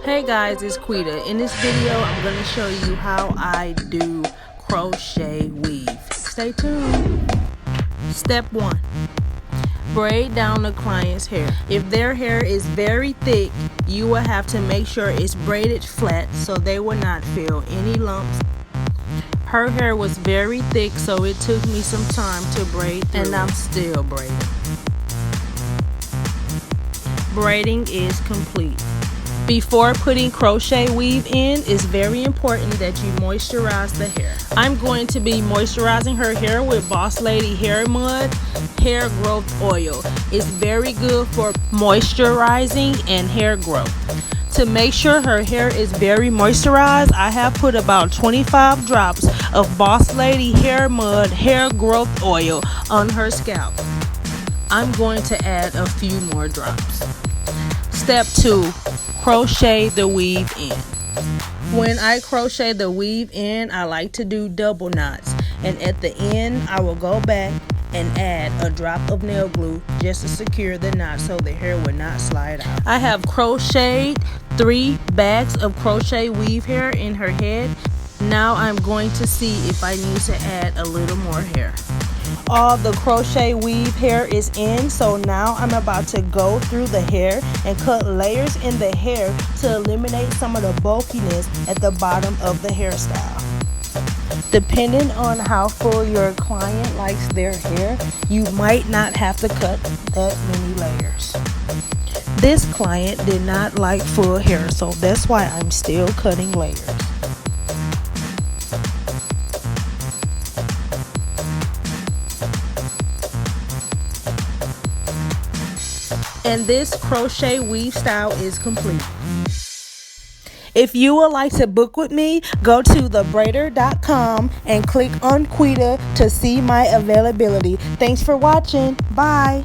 Hey guys, it's Quita. In this video, I'm going to show you how I do crochet weave. Stay tuned. Step 1. Braid down the client's hair. If their hair is very thick, you will have to make sure it's braided flat so they will not feel any lumps. Her hair was very thick, so it took me some time to braid through, and I'm still braiding. Braiding is complete. Before putting crochet weave in, it's very important that you moisturize the hair. I'm going to be moisturizing her hair with Boss Lady Hair Mud Hair Growth Oil. It's very good for moisturizing and hair growth. To make sure her hair is very moisturized, I have put about 25 drops of Boss Lady Hair Mud Hair Growth Oil on her scalp. I'm going to add a few more drops. Step 2. Crochet the weave in. When I crochet the weave in, I like to do double knots, and at the end I will go back and add a drop of nail glue just to secure the knot so the hair will not slide out. I have crocheted 3 bags of crochet weave hair in her head. Now I'm going to see if I need to add a little more hair. All the crochet weave hair is in, so now I'm about to go through the hair and cut layers in the hair to eliminate some of the bulkiness at the bottom of the hairstyle. Depending on how full your client likes their hair, you might not have to cut that many layers. This client did not like full hair, so that's why I'm still cutting layers. And this crochet weave style is complete. If you would like to book with me, go to thebraider.com and click on Quita to see my availability. Thanks for watching. Bye.